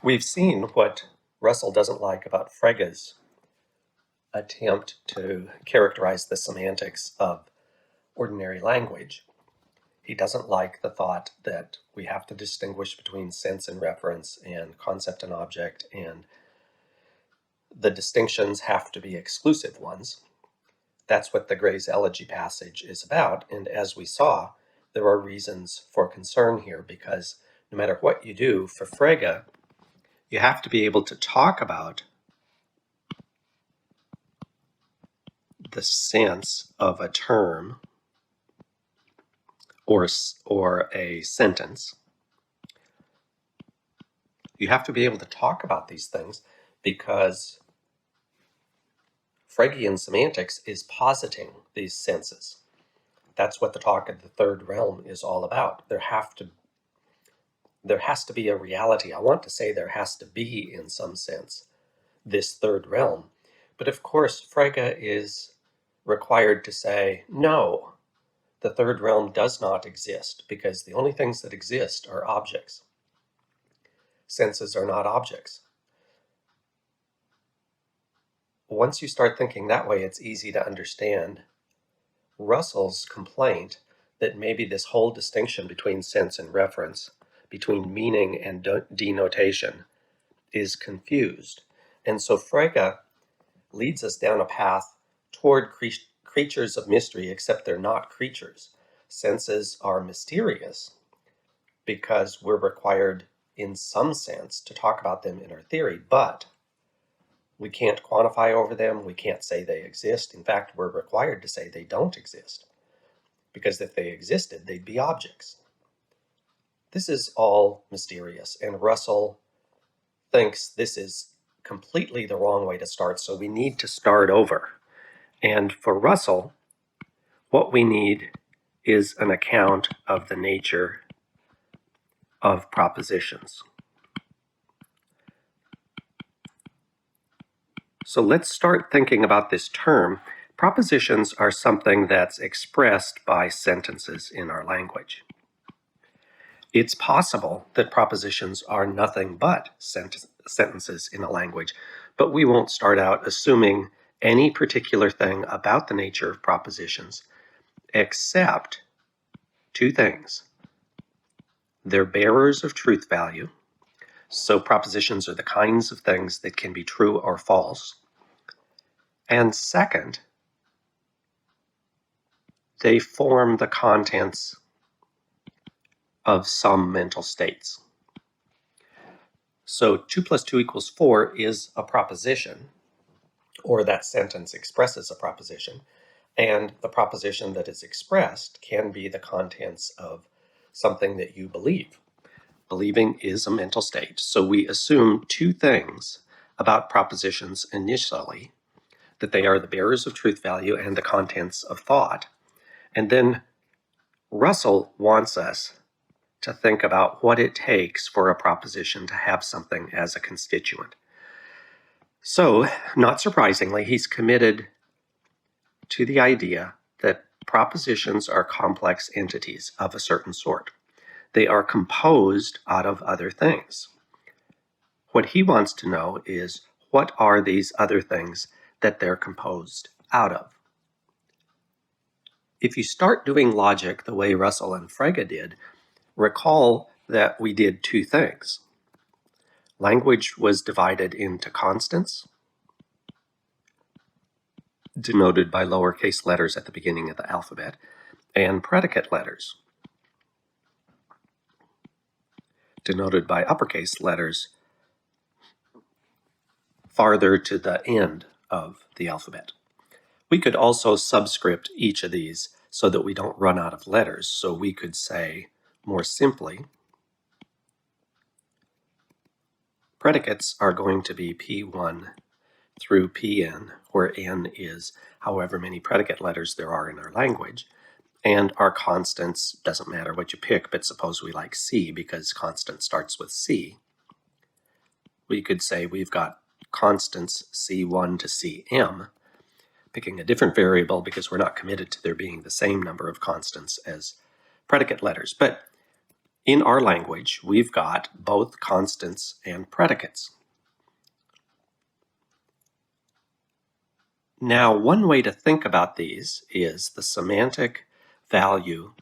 We've seen what Russell doesn't like about Frege's attempt to characterize the semantics of ordinary language. He doesn't like the thought that we have to distinguish between sense and reference and concept and object, and the distinctions have to be exclusive ones. That's what the Gray's Elegy passage is about, and as we saw, there are reasons for concern here because no matter what you do, for Frege, you have to be able to talk about the sense of a term or a sentence. You have to be able to talk about these things because Fregean semantics is positing these senses. That's what the talk of the third realm is all about. There has to be a reality. I want to say there has to be, in some sense, this third realm. But of course, Frege is required to say, no, the third realm does not exist because the only things that exist are objects. Senses are not objects. Once you start thinking that way, it's easy to understand Russell's complaint that maybe this whole distinction between sense and reference, between meaning and denotation, is confused. And so Frege leads us down a path toward creatures of mystery, except they're not creatures. Senses are mysterious because we're required, in some sense, to talk about them in our theory, but we can't quantify over them. We can't say they exist. In fact, we're required to say they don't exist, because if they existed, they'd be objects. This is all mysterious, and Russell thinks this is completely the wrong way to start, so we need to start over. And for Russell, what we need is an account of the nature of propositions. So let's start thinking about this term. Propositions are something that's expressed by sentences in our language. It's possible that propositions are nothing but sentences in a language, but we won't start out assuming any particular thing about the nature of propositions, except two things. They're bearers of truth value, so propositions are the kinds of things that can be true or false. And second, they form the contents of some mental states. So 2 + 2 = 4 is a proposition, or that sentence expresses a proposition, and the proposition that is expressed can be the contents of something that you believe. Believing is a mental state, so we assume two things about propositions initially, that they are the bearers of truth value and the contents of thought. And then Russell wants us to think about what it takes for a proposition to have something as a constituent. So, not surprisingly, he's committed to the idea that propositions are complex entities of a certain sort. They are composed out of other things. What he wants to know is, what are these other things that they're composed out of? If you start doing logic the way Russell and Frege did, recall that we did two things. Language was divided into constants, denoted by lowercase letters at the beginning of the alphabet, and predicate letters, denoted by uppercase letters farther to the end of the alphabet. We could also subscript each of these so that we don't run out of letters. So we could say, more simply, predicates are going to be P1 through Pn, where n is however many predicate letters there are in our language. And our constants, doesn't matter what you pick, but suppose we like C because constant starts with C. We could say we've got constants C1 to Cm, picking a different variable because we're not committed to there being the same number of constants as predicate letters. But In our language, we've got both constants and predicates. Now, one way to think about these is the semantic value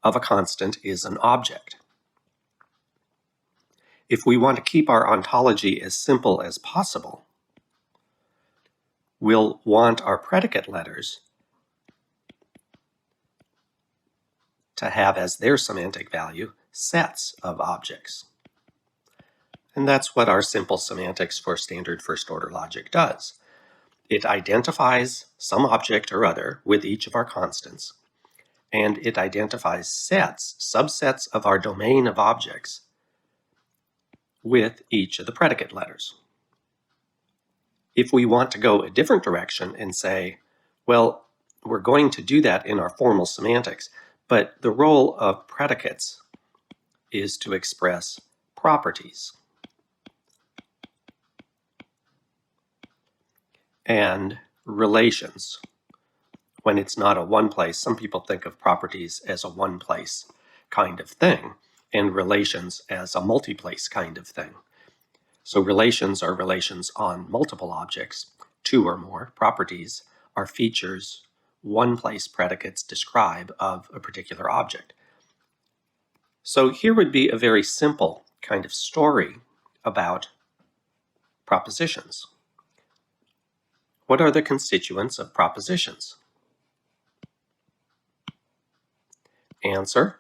of a constant is an object. If we want to keep our ontology as simple as possible, we'll want our predicate letters to have as their semantic value sets of objects. And that's what our simple semantics for standard first-order logic does. It identifies some object or other with each of our constants, and it identifies sets, subsets of our domain of objects with each of the predicate letters. If we want to go a different direction and say, well, we're going to do that in our formal semantics, but the role of predicates is to express properties. And relations. When it's not a one place, some people think of properties as a one place kind of thing, and relations as a multi-place kind of thing. So relations are relations on multiple objects, two or more. Properties are features one place predicates describe of a particular object. So here would be a very simple kind of story about propositions. What are the constituents of propositions? Answer.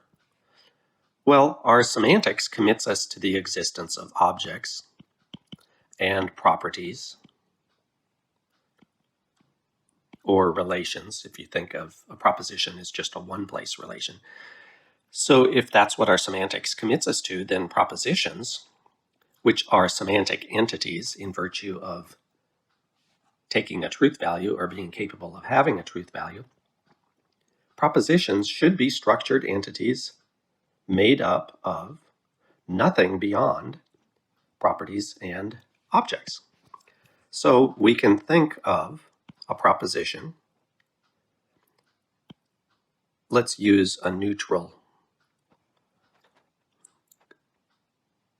Well, our semantics commits us to the existence of objects and properties or relations, if you think of a proposition as just a one-place relation. So if that's what our semantics commits us to, then propositions, which are semantic entities in virtue of taking a truth value or being capable of having a truth value, propositions should be structured entities made up of nothing beyond properties and objects. So we can think of a proposition. Let's use a neutral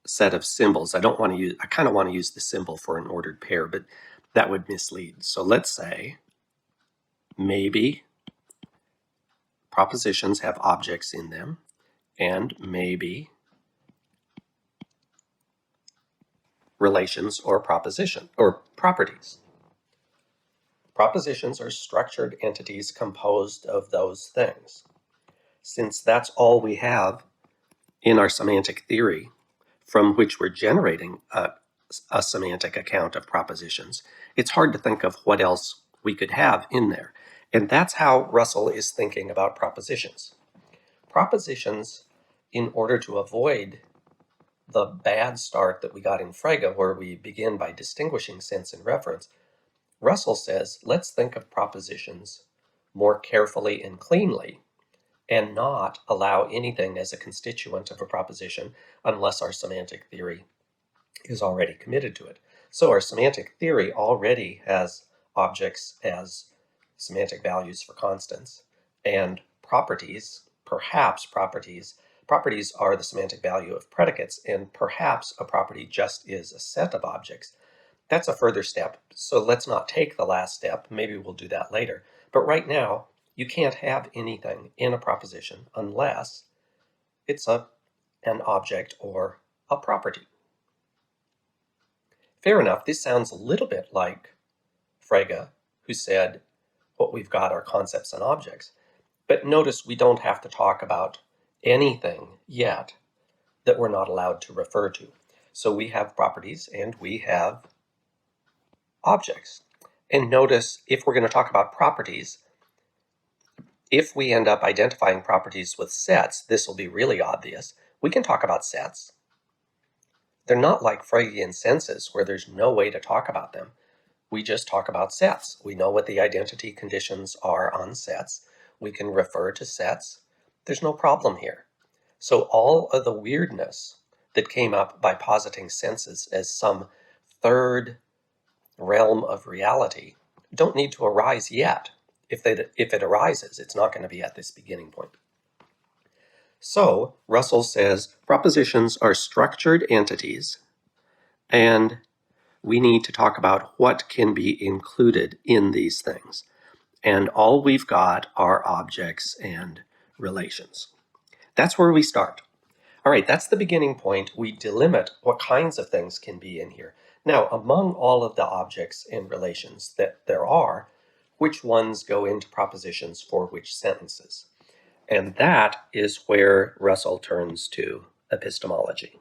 set of symbols. I kind of want to use the symbol for an ordered pair, but that would mislead. So let's say maybe propositions have objects in them, and maybe relations or proposition or properties. Propositions are structured entities composed of those things. Since that's all we have in our semantic theory from which we're generating a semantic account of propositions, it's hard to think of what else we could have in there. And that's how Russell is thinking about propositions. Propositions, in order to avoid the bad start that we got in Frege, where we begin by distinguishing sense and reference, Russell says, let's think of propositions more carefully and cleanly and not allow anything as a constituent of a proposition unless our semantic theory is already committed to it. So our semantic theory already has objects as semantic values for constants, and properties, perhaps properties. Properties are the semantic value of predicates, and perhaps a property just is a set of objects. That's a further step, so let's not take the last step. Maybe we'll do that later. But right now, you can't have anything in a proposition unless it's an object or a property. Fair enough, this sounds a little bit like Frege, who said what we've got are concepts and objects. But notice we don't have to talk about anything yet that we're not allowed to refer to. So we have properties and we have objects. And notice if we're going to talk about properties, if we end up identifying properties with sets, this will be really obvious. We can talk about sets. They're not like Fregean senses where there's no way to talk about them. We just talk about sets. We know what the identity conditions are on sets. We can refer to sets. There's no problem here. So all of the weirdness that came up by positing senses as some third realm of reality don't need to arise yet. If it arises, it's not going to be at this beginning point. So Russell says propositions are structured entities, and we need to talk about what can be included in these things. And all we've got are objects and relations. That's where we start. All right, that's the beginning point. We delimit what kinds of things can be in here. Now, among all of the objects and relations that there are, which ones go into propositions for which sentences? And that is where Russell turns to epistemology.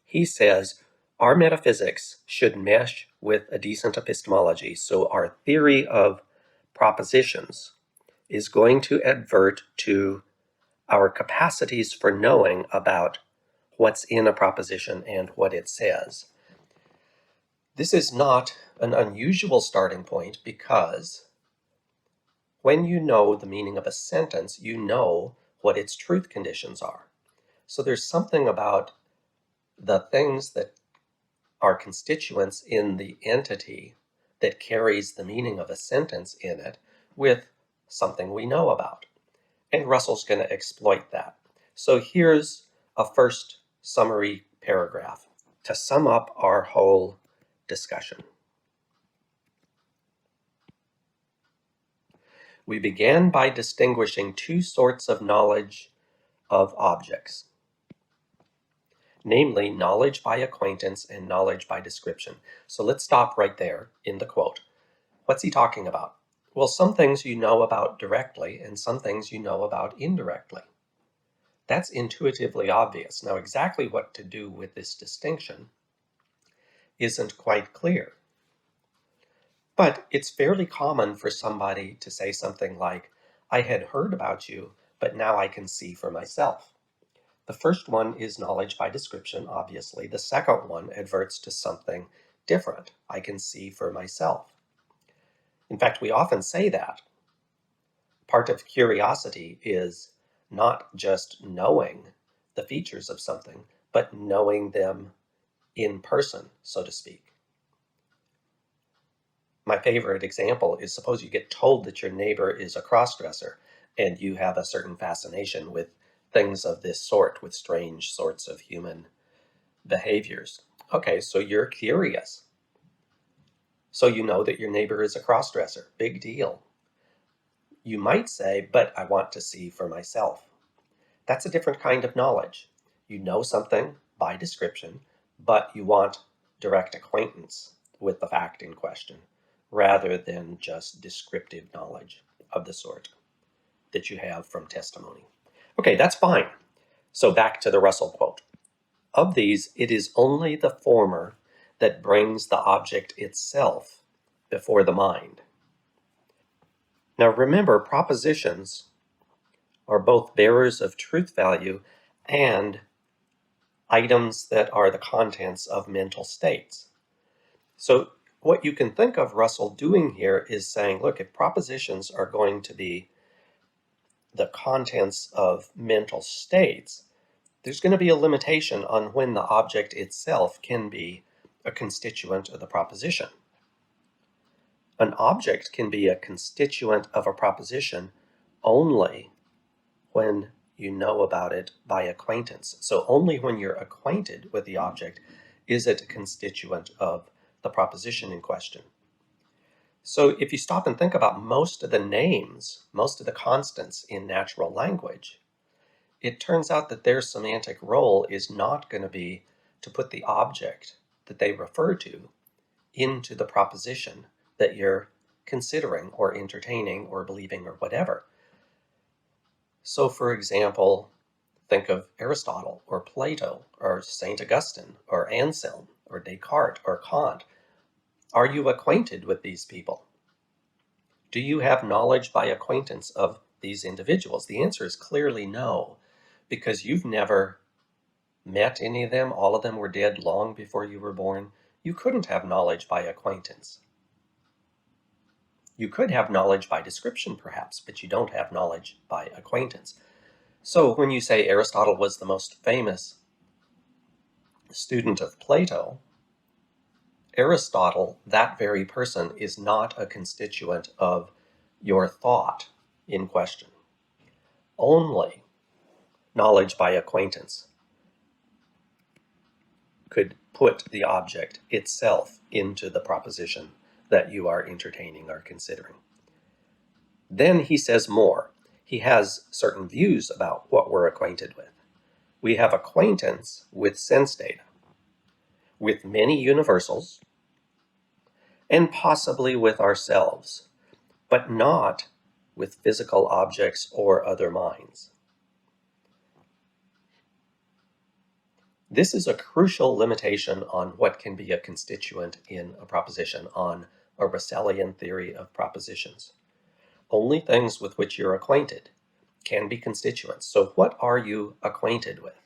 He says, our metaphysics should mesh with a decent epistemology, so our theory of propositions is going to advert to our capacities for knowing about what's in a proposition and what it says. This is not an unusual starting point because when you know the meaning of a sentence, you know what its truth conditions are. So there's something about the things that are constituents in the entity that carries the meaning of a sentence in it with something we know about. And Russell's going to exploit that. So here's a first summary paragraph to sum up our whole discussion. We began by distinguishing two sorts of knowledge of objects, namely knowledge by acquaintance and knowledge by description. So let's stop right there in the quote. What's he talking about? Well, some things you know about directly and some things you know about indirectly. That's intuitively obvious. Now, exactly what to do with this distinction isn't quite clear. But it's fairly common for somebody to say something like, I had heard about you, but now I can see for myself. The first one is knowledge by description, obviously. The second one adverts to something different. I can see for myself. In fact, we often say that. Part of curiosity is not just knowing the features of something, but knowing them in person, so to speak. My favorite example is suppose you get told that your neighbor is a crossdresser and you have a certain fascination with things of this sort, with strange sorts of human behaviors. Okay, so you're curious. So you know that your neighbor is a crossdresser. Big deal. You might say, but I want to see for myself. That's a different kind of knowledge. You know something by description, but you want direct acquaintance with the fact in question, rather than just descriptive knowledge of the sort that you have from testimony. Okay, that's fine. So back to the Russell quote. Of these, it is only the former that brings the object itself before the mind. Now remember, propositions are both bearers of truth value and items that are the contents of mental states. So what you can think of Russell doing here is saying, look, if propositions are going to be the contents of mental states, there's going to be a limitation on when the object itself can be a constituent of the proposition. An object can be a constituent of a proposition only when you know about it by acquaintance. So only when you're acquainted with the object is it a constituent of the proposition in question. So if you stop and think about most of the names, most of the constants in natural language, it turns out that their semantic role is not going to be to put the object that they refer to into the proposition that you're considering or entertaining or believing or whatever. So for example, think of Aristotle or Plato or St. Augustine or Anselm or Descartes or Kant. Are you acquainted with these people? Do you have knowledge by acquaintance of these individuals? The answer is clearly no, because you've never met any of them. All of them were dead long before you were born. You couldn't have knowledge by acquaintance. You could have knowledge by description, perhaps, but you don't have knowledge by acquaintance. So when you say Aristotle was the most famous student of Plato, Aristotle, that very person, is not a constituent of your thought in question. Only knowledge by acquaintance could put the object itself into the proposition that you are entertaining or considering. Then he says more. He has certain views about what we're acquainted with. We have acquaintance with sense data, with many universals, and possibly with ourselves, but not with physical objects or other minds. This is a crucial limitation on what can be a constituent in a proposition, on a Russellian theory of propositions. Only things with which you're acquainted can be constituents. So what are you acquainted with?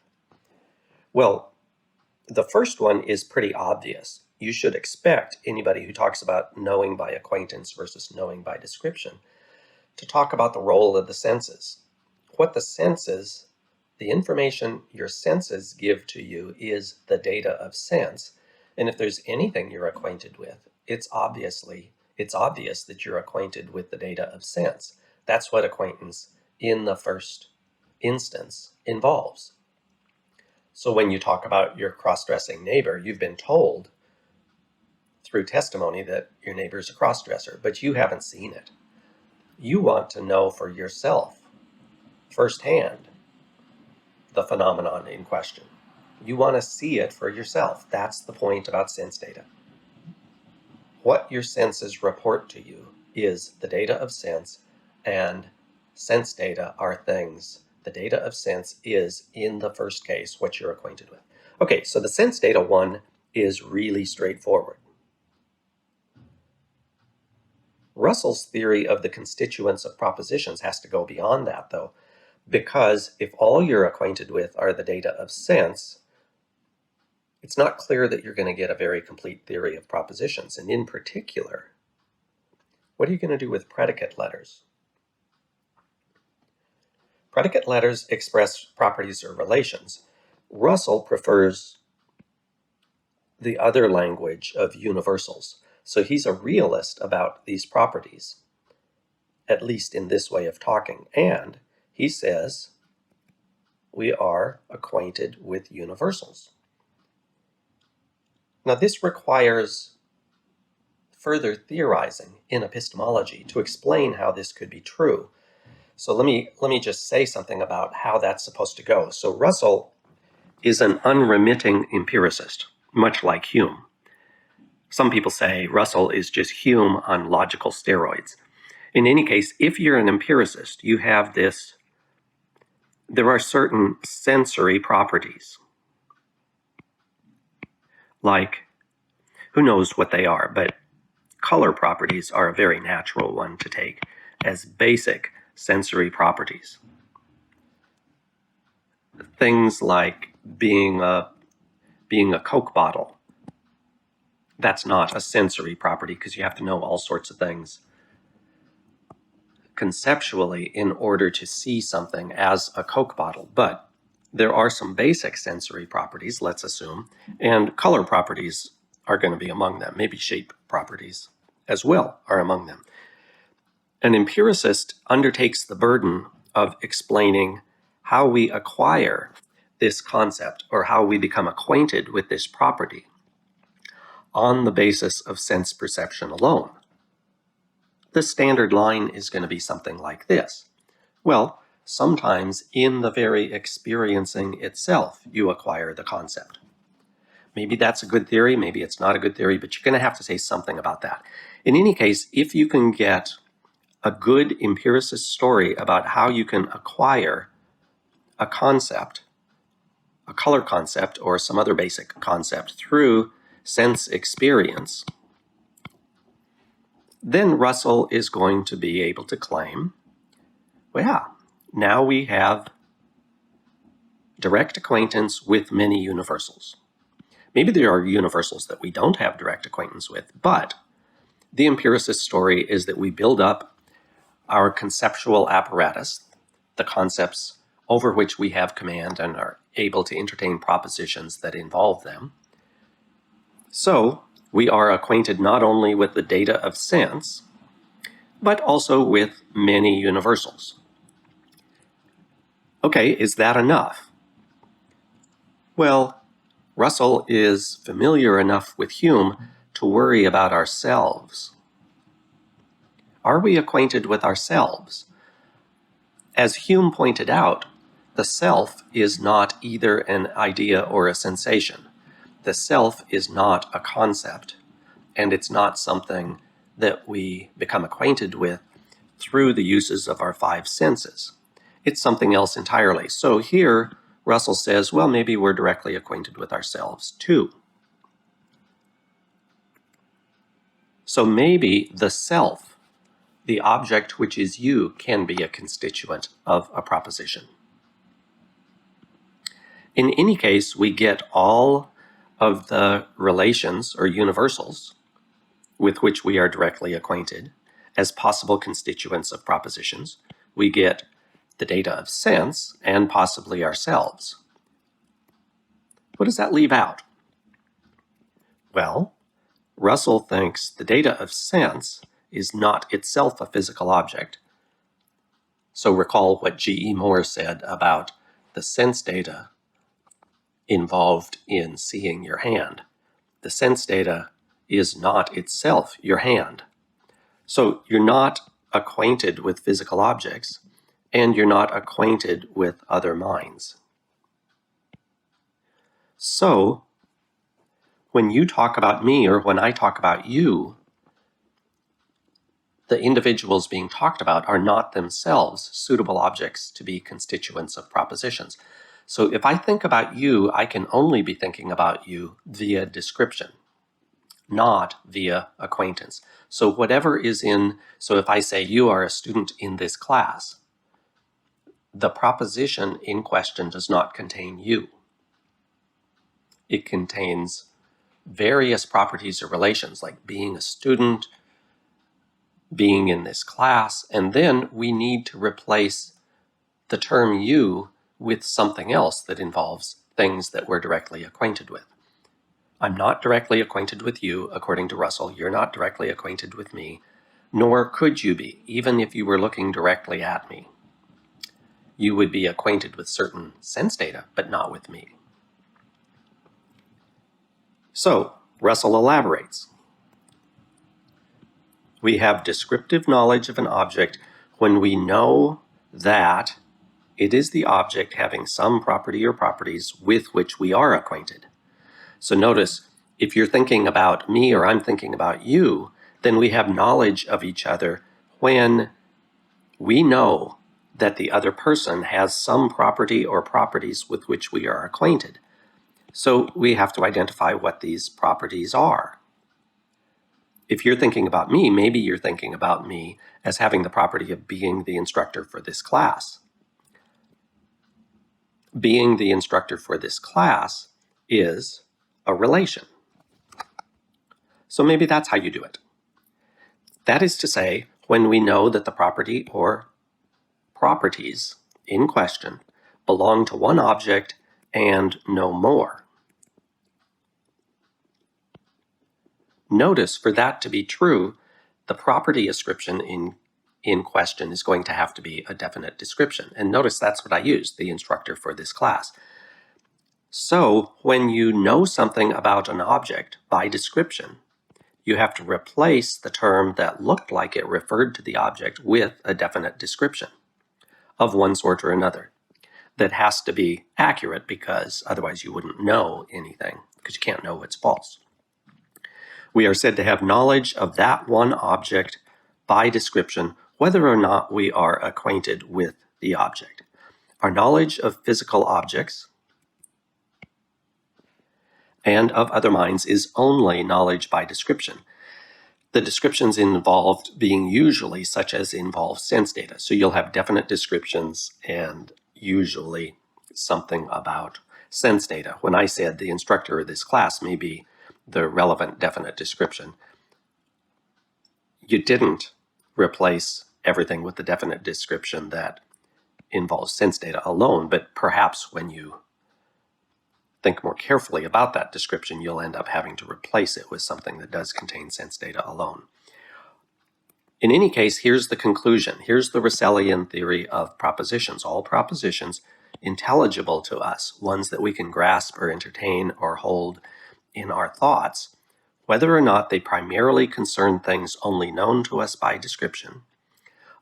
Well, the first one is pretty obvious. You should expect anybody who talks about knowing by acquaintance versus knowing by description to talk about the role of the senses. What the senses, the information your senses give to you, is the data of sense. And if there's anything you're acquainted with, it's obvious that you're acquainted with the data of sense. That's what acquaintance in the first instance involves. So when you talk about your cross-dressing neighbor, you've been told through testimony that your neighbor's a cross-dresser, but you haven't seen it. You want to know for yourself, firsthand, the phenomenon in question. You want to see it for yourself. That's the point about sense data. What your senses report to you is the data of sense, and sense data are things. The data of sense is, in the first case, what you're acquainted with. Okay, so the sense data one is really straightforward. Russell's theory of the constituents of propositions has to go beyond that, though, because if all you're acquainted with are the data of sense, it's not clear that you're going to get a very complete theory of propositions. And in particular, what are you going to do with predicate letters? Predicate letters express properties or relations. Russell prefers the other language of universals. So he's a realist about these properties, at least in this way of talking. And he says we are acquainted with universals. Now, this requires further theorizing in epistemology to explain how this could be true. So let me just say something about how that's supposed to go. So Russell is an unremitting empiricist, much like Hume. Some people say Russell is just Hume on logical steroids. In any case, if you're an empiricist, you have this, there are certain sensory properties, like, who knows what they are, but color properties are a very natural one to take as basic sensory properties. Things like being a Coke bottle. That's not a sensory property because you have to know all sorts of things conceptually in order to see something as a Coke bottle. But there are some basic sensory properties, let's assume, and color properties are going to be among them. Maybe shape properties as well are among them. An empiricist undertakes the burden of explaining how we acquire this concept or how we become acquainted with this property on the basis of sense perception alone. The standard line is going to be something like this. Well, sometimes in the very experiencing itself, you acquire the concept. Maybe that's a good theory, maybe it's not a good theory, but you're going to have to say something about that. In any case, if you can get a good empiricist story about how you can acquire a concept, a color concept, or some other basic concept through sense experience, then Russell is going to be able to claim, well, yeah, now we have direct acquaintance with many universals. Maybe there are universals that we don't have direct acquaintance with, but the empiricist story is that we build up our conceptual apparatus, the concepts over which we have command and are able to entertain propositions that involve them. So we are acquainted not only with the data of sense, but also with many universals. Okay, is that enough? Well, Russell is familiar enough with Hume to worry about ourselves. Are we acquainted with ourselves? As Hume pointed out, the self is not either an idea or a sensation. The self is not a concept, and it's not something that we become acquainted with through the uses of our five senses. It's something else entirely. So here, Russell says, well, maybe we're directly acquainted with ourselves too. So maybe the self, the object which is you, can be a constituent of a proposition. In any case, we get all of the relations or universals with which we are directly acquainted as possible constituents of propositions. We get the data of sense and possibly ourselves. What does that leave out? Well, Russell thinks the data of sense is not itself a physical object. So recall what G.E. Moore said about the sense data involved in seeing your hand. The sense data is not itself your hand. So you're not acquainted with physical objects, and you're not acquainted with other minds. So when you talk about me or when I talk about you, the individuals being talked about are not themselves suitable objects to be constituents of propositions. So if I think about you, I can only be thinking about you via description, not via acquaintance. So so if I say you are a student in this class, the proposition in question does not contain you. It contains various properties or relations like being a student, being in this class, and then we need to replace the term you with something else that involves things that we're directly acquainted with. I'm not directly acquainted with you, according to Russell. You're not directly acquainted with me, nor could you be, even if you were looking directly at me. You would be acquainted with certain sense data, but not with me. So, Russell elaborates. We have descriptive knowledge of an object when we know that it is the object having some property or properties with which we are acquainted. So notice, if you're thinking about me or I'm thinking about you, then we have knowledge of each other when we know that the other person has some property or properties with which we are acquainted. So we have to identify what these properties are. If you're thinking about me, maybe you're thinking about me as having the property of being the instructor for this class. Being the instructor for this class is a relation. So maybe that's how you do it. That is to say, when we know that the property or properties in question belong to one object and no more. Notice, for that to be true, the property ascription in question is going to have to be a definite description. And notice that's what I used, the instructor for this class. So when you know something about an object by description, you have to replace the term that looked like it referred to the object with a definite description of one sort or another. That has to be accurate because otherwise you wouldn't know anything, because you can't know what's false. We are said to have knowledge of that one object by description, whether or not we are acquainted with the object. Our knowledge of physical objects and of other minds is only knowledge by description. The descriptions involved being usually such as involve sense data. So you'll have definite descriptions and usually something about sense data. When I said the instructor of this class may be the relevant definite description, you didn't replace everything with the definite description that involves sense data alone, but perhaps when you think more carefully about that description, you'll end up having to replace it with something that does contain sense data alone. In any case, here's the conclusion. Here's the Russellian theory of propositions. All propositions intelligible to us, ones that we can grasp or entertain or hold in our thoughts, whether or not they primarily concern things only known to us by description,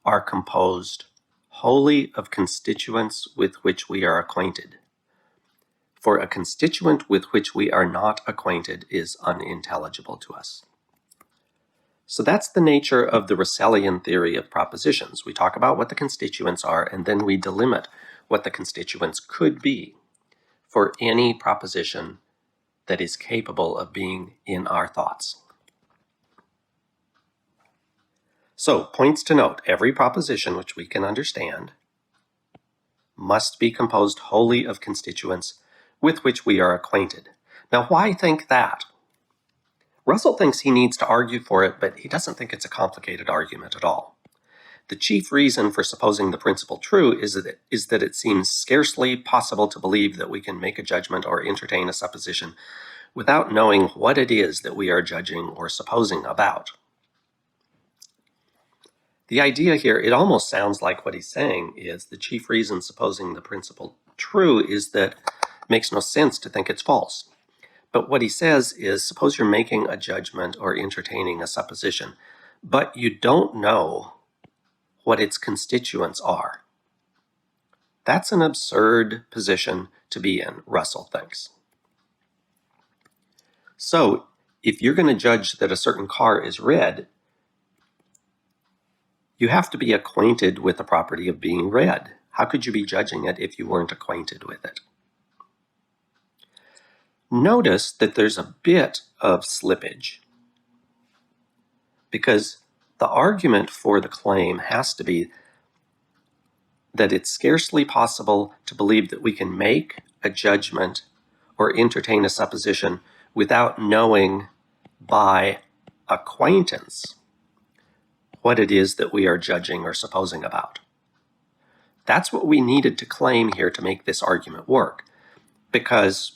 are composed wholly of constituents with which we are acquainted. For a constituent with which we are not acquainted is unintelligible to us. So that's the nature of the Russellian theory of propositions. We talk about what the constituents are, and then we delimit what the constituents could be for any proposition that is capable of being in our thoughts. So, points to note, every proposition which we can understand must be composed wholly of constituents with which we are acquainted. Now, why think that? Russell thinks he needs to argue for it, but he doesn't think it's a complicated argument at all. The chief reason for supposing the principle true is that it seems scarcely possible to believe that we can make a judgment or entertain a supposition without knowing what it is that we are judging or supposing about. The idea here, it almost sounds like what he's saying is the chief reason supposing the principle true is that it makes no sense to think it's false. But what he says is, suppose you're making a judgment or entertaining a supposition, but you don't know what its constituents are. That's an absurd position to be in, Russell thinks. So, if you're going to judge that a certain car is red, you have to be acquainted with the property of being red. How could you be judging it if you weren't acquainted with it? Notice that there's a bit of slippage, because the argument for the claim has to be that it's scarcely possible to believe that we can make a judgment or entertain a supposition without knowing by acquaintance what it is that we are judging or supposing about. That's what we needed to claim here to make this argument work, because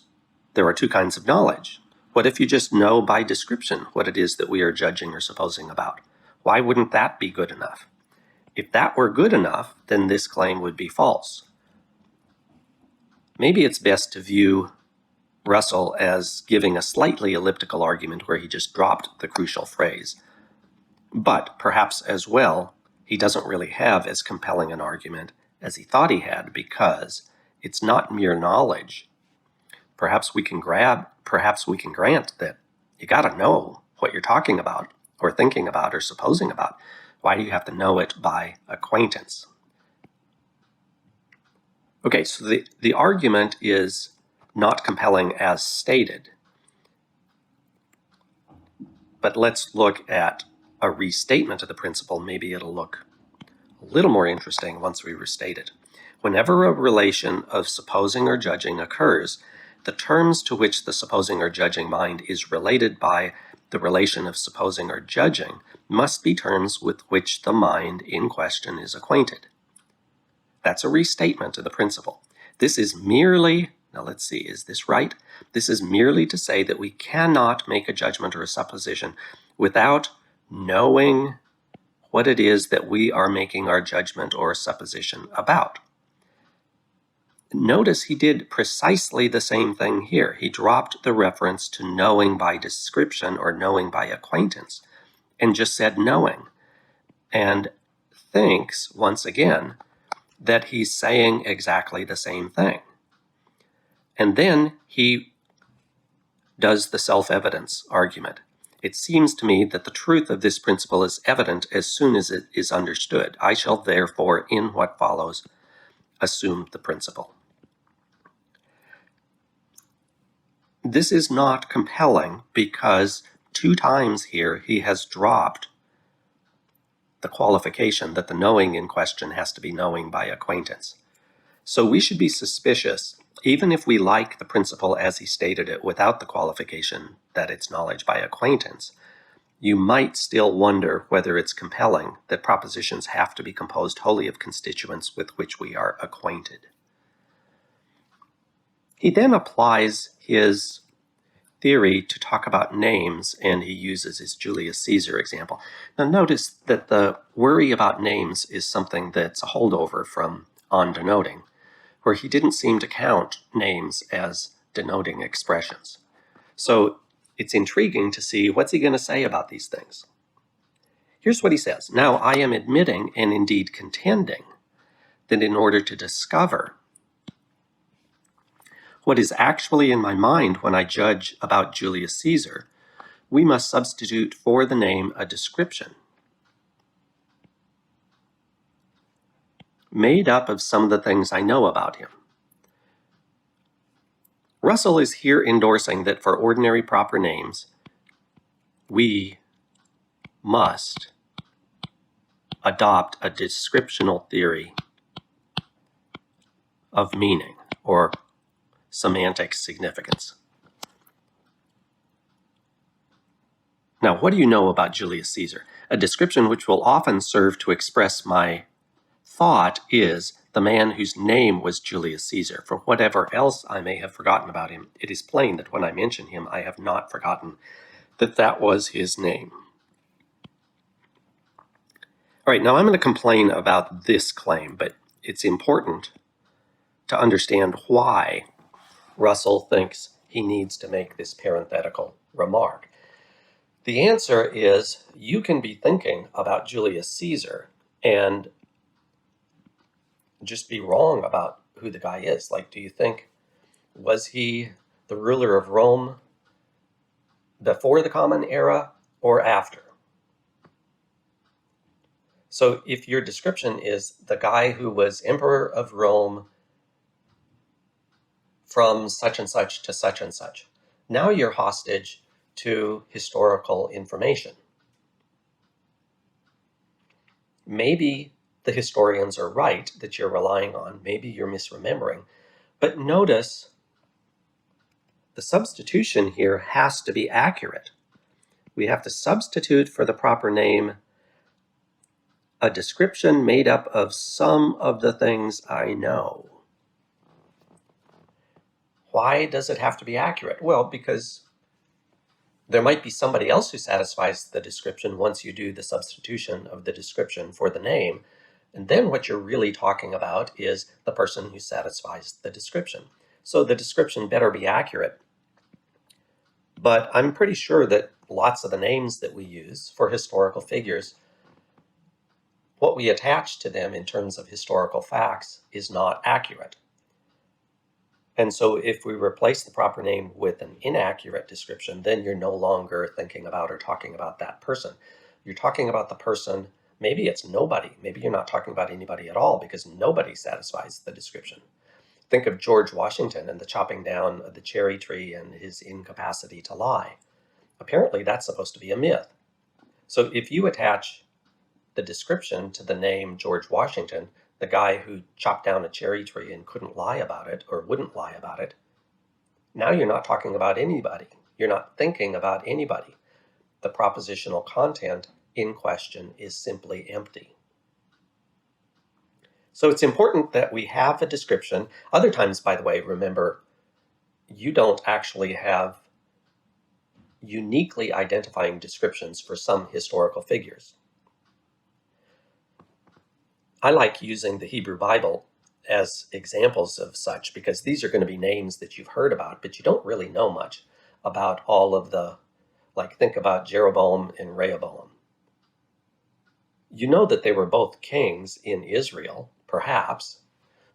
there are two kinds of knowledge. What if you just know by description what it is that we are judging or supposing about? Why wouldn't that be good enough? If that were good enough, then this claim would be false. Maybe it's best to view Russell as giving a slightly elliptical argument where he just dropped the crucial phrase. But perhaps as well, he doesn't really have as compelling an argument as he thought he had, because it's not mere knowledge. Perhaps we can grant that you got to know what you're talking about or thinking about or supposing about. Why do you have to know it by acquaintance? Okay, so the argument is not compelling as stated. But let's look at a restatement of the principle. Maybe it'll look a little more interesting once we restate it. Whenever a relation of supposing or judging occurs, the terms to which the supposing or judging mind is related by the relation of supposing or judging must be terms with which the mind in question is acquainted. That's a restatement of the principle. This is merely, now let's see, is this right? This is merely to say that we cannot make a judgment or a supposition without knowing what it is that we are making our judgment or supposition about. Notice he did precisely the same thing here. He dropped the reference to knowing by description or knowing by acquaintance and just said knowing, and thinks, once again, that he's saying exactly the same thing. And then he does the self-evidence argument. It seems to me that the truth of this principle is evident as soon as it is understood. I shall therefore, in what follows, assume the principle. This is not compelling because 2 times here he has dropped the qualification that the knowing in question has to be knowing by acquaintance. So we should be suspicious, even if we like the principle as he stated it without the qualification that it's knowledge by acquaintance. You might still wonder whether it's compelling that propositions have to be composed wholly of constituents with which we are acquainted. He then applies his theory to talk about names, and he uses his Julius Caesar example. Now notice that the worry about names is something that's a holdover from on denoting, where he didn't seem to count names as denoting expressions. So it's intriguing to see what's he going to say about these things. Here's what he says. Now I am admitting, and indeed contending, that in order to discover what is actually in my mind when I judge about Julius Caesar, we must substitute for the name a description made up of some of the things I know about him. Russell is here endorsing that for ordinary proper names, we must adopt a descriptional theory of meaning or semantic significance. Now, what do you know about Julius Caesar? A description which will often serve to express my thought is the man whose name was Julius Caesar. For whatever else I may have forgotten about him, it is plain that when I mention him, I have not forgotten that that was his name. All right, now I'm going to complain about this claim, but it's important to understand why Russell thinks he needs to make this parenthetical remark. The answer is you can be thinking about Julius Caesar and just be wrong about who the guy is. Like, do you think, was he the ruler of Rome before the Common Era or after? So if your description is the guy who was emperor of Rome from such and such to such and such, now you're hostage to historical information. Maybe the historians are right that you're relying on. Maybe you're misremembering. But notice the substitution here has to be accurate. We have to substitute for the proper name a description made up of some of the things I know. Why does it have to be accurate? Well, because there might be somebody else who satisfies the description once you do the substitution of the description for the name. And then what you're really talking about is the person who satisfies the description. So the description better be accurate. But I'm pretty sure that lots of the names that we use for historical figures, what we attach to them in terms of historical facts is not accurate. And so if we replace the proper name with an inaccurate description, then you're no longer thinking about or talking about that person. You're talking about the person, maybe it's nobody. Maybe you're not talking about anybody at all because nobody satisfies the description. Think of George Washington and the chopping down of the cherry tree and his incapacity to lie. Apparently that's supposed to be a myth. So if you attach the description to the name George Washington, the guy who chopped down a cherry tree and couldn't lie about it or wouldn't lie about it, now you're not talking about anybody. You're not thinking about anybody. The propositional content in question is simply empty. So it's important that we have a description. Other times, by the way, remember, you don't actually have uniquely identifying descriptions for some historical figures. I like using the Hebrew Bible as examples of such because these are going to be names that you've heard about, but you don't really know much about all of the, like think about Jeroboam and Rehoboam. You know that they were both kings in Israel, perhaps.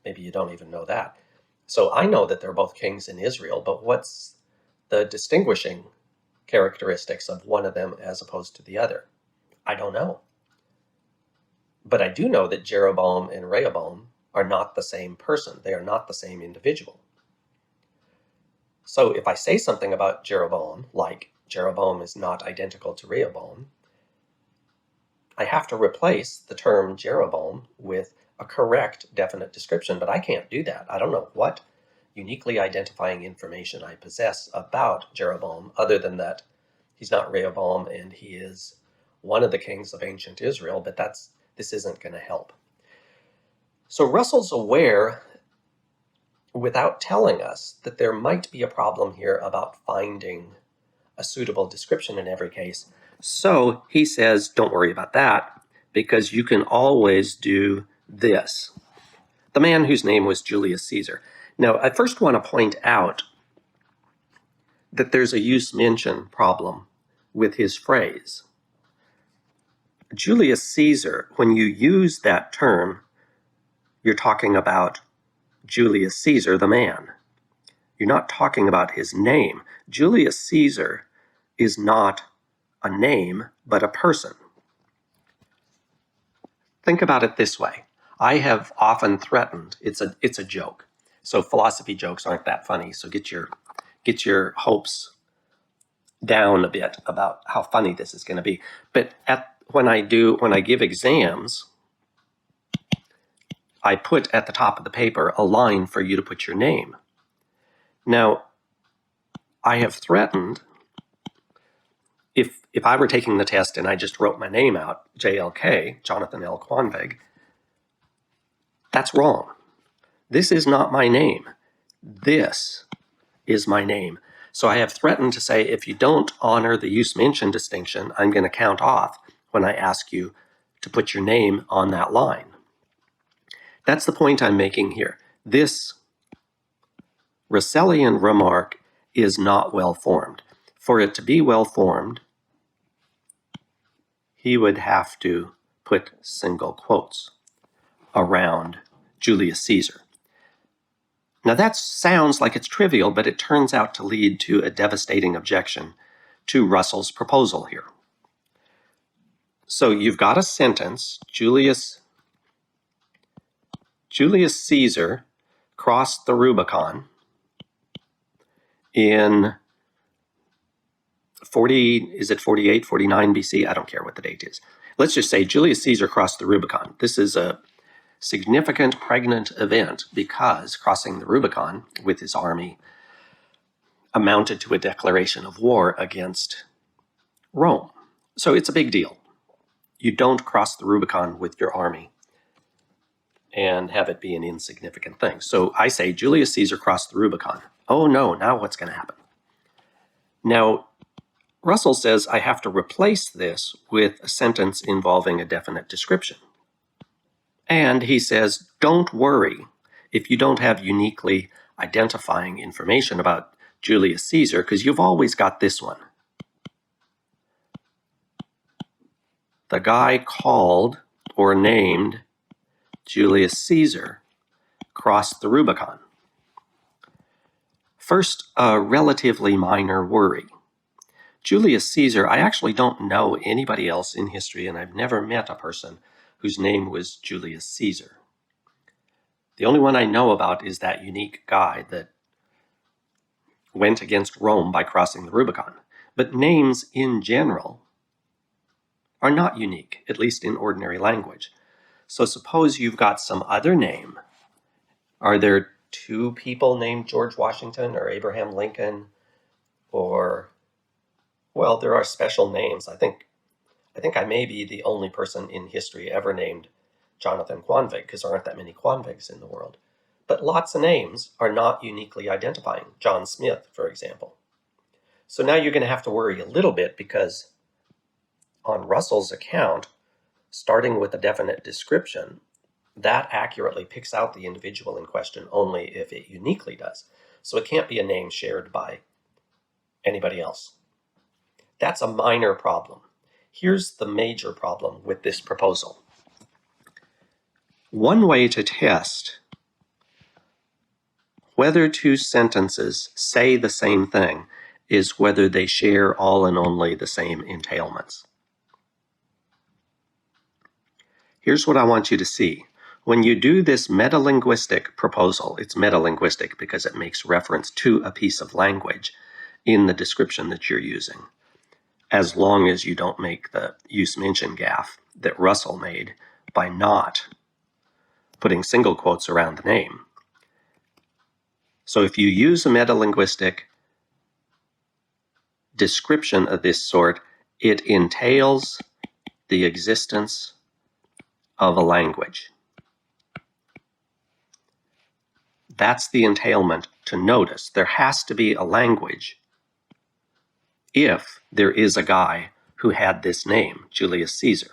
Maybe you don't even know that. So I know that they're both kings in Israel, but what's the distinguishing characteristics of one of them as opposed to the other? I don't know. But I do know that Jeroboam and Rehoboam are not the same person. They are not the same individual. So if I say something about Jeroboam, like Jeroboam is not identical to Rehoboam, I have to replace the term Jeroboam with a correct, definite description, but I can't do that. I don't know what uniquely identifying information I possess about Jeroboam other than that he's not Rehoboam and he is one of the kings of ancient Israel, but this isn't going to help. So Russell's aware, without telling us, that there might be a problem here about finding a suitable description in every case. So he says, don't worry about that, because you can always do this. The man whose name was Julius Caesar. Now, I first want to point out that there's a use mention problem with his phrase. Julius Caesar, when you use that term, you're talking about Julius Caesar, the man. You're not talking about his name. Julius Caesar is not a name, but a person. Think about it this way. I have often threatened, it's a joke. So philosophy jokes aren't that funny. So get your hopes down a bit about how funny this is going to be. But when I give exams, I put at the top of the paper a line for you to put your name. Now, I have threatened, if I were taking the test and I just wrote my name out, JLK, Jonathan L. Quanvig, that's wrong. This is not my name. This is my name. So I have threatened to say, if you don't honor the use mention distinction, I'm going to count off when I ask you to put your name on that line. That's the point I'm making here. This Russellian remark is not well formed. For it to be well formed, he would have to put single quotes around Julius Caesar. Now that sounds like it's trivial, but it turns out to lead to a devastating objection to Russell's proposal here. So you've got a sentence, Julius Caesar crossed the Rubicon in 48, 49 BC? I don't care what the date is. Let's just say Julius Caesar crossed the Rubicon. This is a significant pregnant event because crossing the Rubicon with his army amounted to a declaration of war against Rome. So it's a big deal. You don't cross the Rubicon with your army and have it be an insignificant thing. So I say Julius Caesar crossed the Rubicon. Oh no, now what's going to happen? Now, Russell says I have to replace this with a sentence involving a definite description. And he says, don't worry if you don't have uniquely identifying information about Julius Caesar, because you've always got this one. The guy called or named Julius Caesar crossed the Rubicon. First, a relatively minor worry. Julius Caesar, I actually don't know anybody else in history, and I've never met a person whose name was Julius Caesar. The only one I know about is that unique guy that went against Rome by crossing the Rubicon. But names in general are not unique, at least in ordinary language. So suppose you've got some other name. Are there two people named George Washington or Abraham Lincoln? Or, well, there are special names. I think I may be the only person in history ever named Jonathan Quanvig, because there aren't that many Quanvigs in the world. But lots of names are not uniquely identifying. John Smith, for example. So now you're going to have to worry a little bit, because on Russell's account, starting with a definite description, that accurately picks out the individual in question only if it uniquely does. So it can't be a name shared by anybody else. That's a minor problem. Here's the major problem with this proposal. One way to test whether two sentences say the same thing is whether they share all and only the same entailments. Here's what I want you to see. When you do this metalinguistic proposal, it's metalinguistic because it makes reference to a piece of language in the description that you're using, as long as you don't make the use mention gaffe that Russell made by not putting single quotes around the name. So if you use a metalinguistic description of this sort, it entails the existence of a language. That's the entailment to notice. There has to be a language if there is a guy who had this name, Julius Caesar.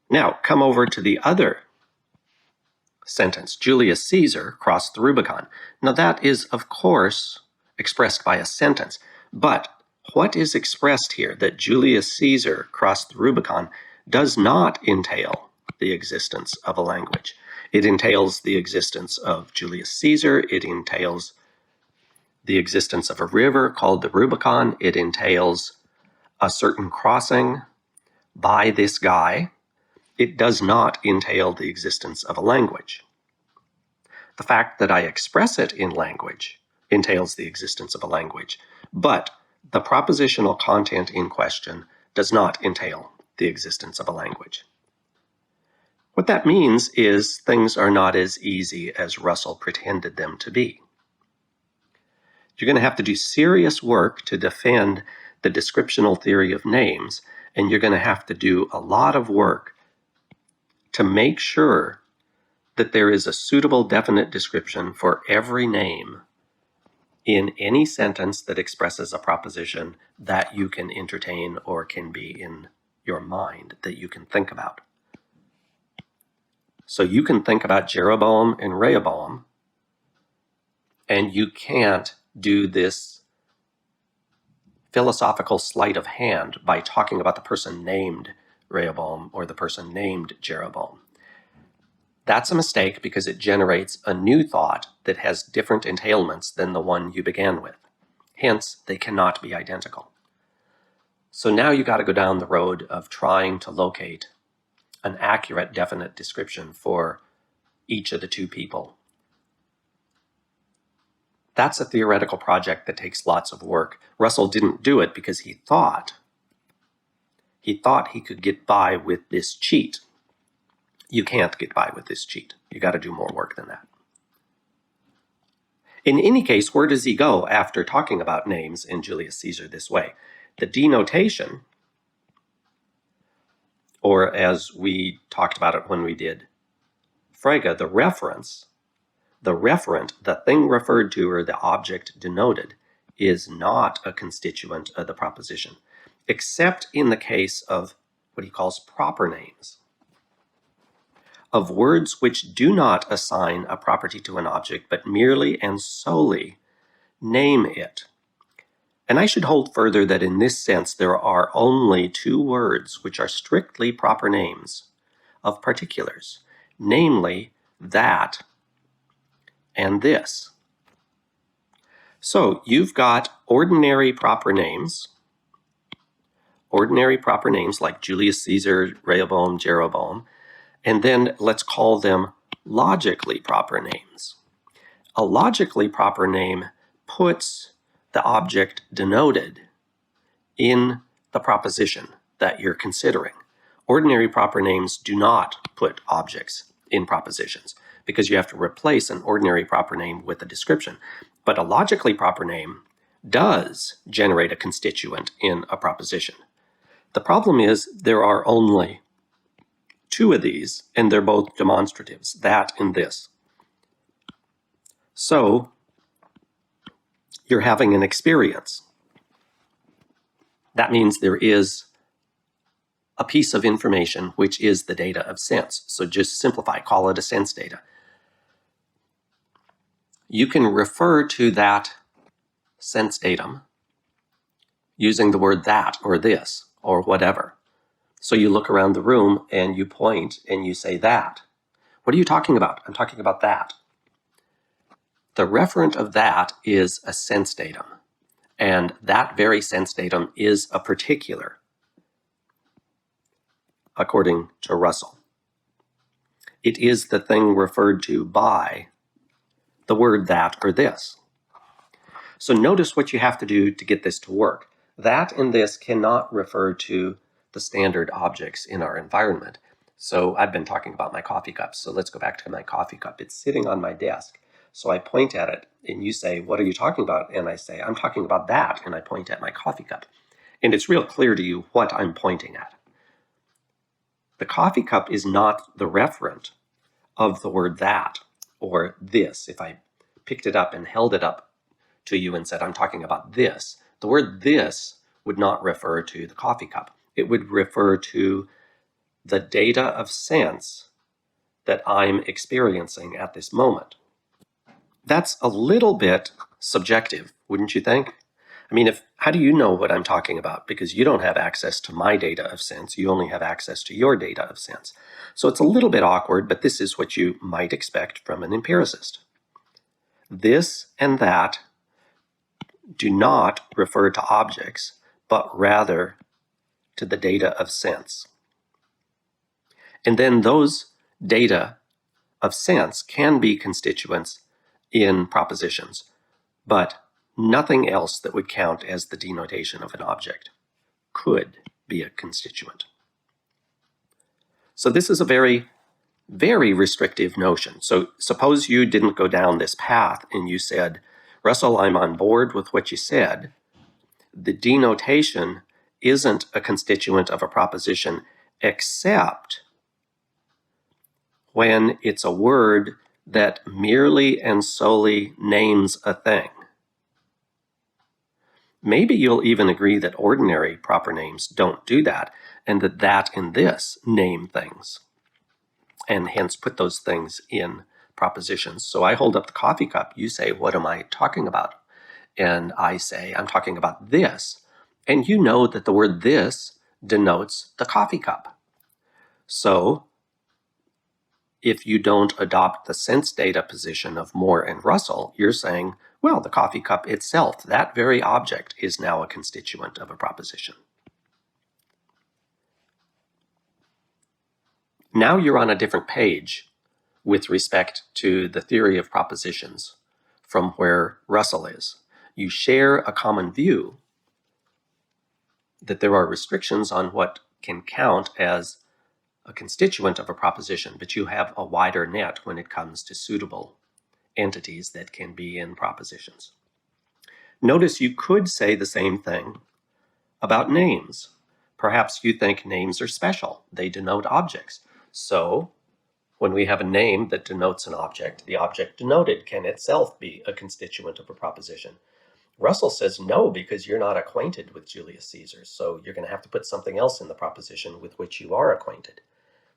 Now, come over to the other sentence. Julius Caesar crossed the Rubicon. Now, that is, of course, expressed by a sentence. But what is expressed here, that Julius Caesar crossed the Rubicon, does not entail the existence of a language. It entails the existence of Julius Caesar. It entails the existence of a river called the Rubicon. It entails a certain crossing by this guy. It does not entail the existence of a language. The fact that I express it in language entails the existence of a language, but the propositional content in question does not entail the existence of a language. What that means is things are not as easy as Russell pretended them to be. You're going to have to do serious work to defend the descriptional theory of names, and you're going to have to do a lot of work to make sure that there is a suitable definite description for every name in any sentence that expresses a proposition that you can entertain or can be in your mind, that you can think about. So you can think about Jeroboam and Rehoboam, and you can't do this philosophical sleight of hand by talking about the person named Rehoboam or the person named Jeroboam. That's a mistake because it generates a new thought that has different entailments than the one you began with. Hence, they cannot be identical. So now you got to go down the road of trying to locate an accurate, definite description for each of the two people. That's a theoretical project that takes lots of work. Russell didn't do it because he thought he could get by with this cheat. You can't get by with this cheat. You got to do more work than that. In any case, where does he go after talking about names in Julius Caesar this way? The denotation, or as we talked about it when we did Frege, the reference, the referent, the thing referred to or the object denoted, is not a constituent of the proposition, except in the case of what he calls proper names, of words which do not assign a property to an object, but merely and solely name it. And I should hold further that in this sense there are only two words which are strictly proper names of particulars, namely that and this. So you've got ordinary proper names like Julius Caesar, Rehoboam, Jeroboam, and then let's call them logically proper names. A logically proper name puts the object denoted in the proposition that you're considering. Ordinary proper names do not put objects in propositions because you have to replace an ordinary proper name with a description. But a logically proper name does generate a constituent in a proposition. The problem is there are only two of these, and they're both demonstratives, that and this. So you're having an experience. That means there is a piece of information which is the data of sense. So just simplify, call it a sense data. You can refer to that sense datum using the word that or this or whatever. So you look around the room and you point and you say that. What are you talking about? I'm talking about that. The referent of that is a sense datum, and that very sense datum is a particular, according to Russell. It is the thing referred to by the word that or this. So notice what you have to do to get this to work. That and this cannot refer to the standard objects in our environment. So I've been talking about my coffee cup. So let's go back to my coffee cup. It's sitting on my desk. So I point at it and you say, what are you talking about? And I say, I'm talking about that. And I point at my coffee cup. And it's real clear to you what I'm pointing at. The coffee cup is not the referent of the word that or this. If I picked it up and held it up to you and said, I'm talking about this, The word this would not refer to the coffee cup. It would refer to the data of sense that I'm experiencing at this moment. That's a little bit subjective, wouldn't you think? I mean, how do you know what I'm talking about? Because you don't have access to my data of sense. You only have access to your data of sense. So it's a little bit awkward, but this is what you might expect from an empiricist. This and that do not refer to objects, but rather to the data of sense. And then those data of sense can be constituents in propositions, but nothing else that would count as the denotation of an object could be a constituent. So this is a very, very restrictive notion. So suppose you didn't go down this path and you said, Russell, I'm on board with what you said. The denotation isn't a constituent of a proposition except when it's a word that merely and solely names a thing. Maybe you'll even agree that ordinary proper names don't do that, and that and this name things, and hence put those things in propositions. So I hold up the coffee cup, you say, what am I talking about? And I say, I'm talking about this. And you know that the word this denotes the coffee cup. So if you don't adopt the sense data position of Moore and Russell, you're saying, well, the coffee cup itself, that very object, is now a constituent of a proposition. Now you're on a different page with respect to the theory of propositions from where Russell is. You share a common view that there are restrictions on what can count as a constituent of a proposition, but you have a wider net when it comes to suitable entities that can be in propositions. Notice you could say the same thing about names. Perhaps you think names are special. They denote objects. So when we have a name that denotes an object, the object denoted can itself be a constituent of a proposition. Russell says no, because you're not acquainted with Julius Caesar, so you're going to have to put something else in the proposition with which you are acquainted.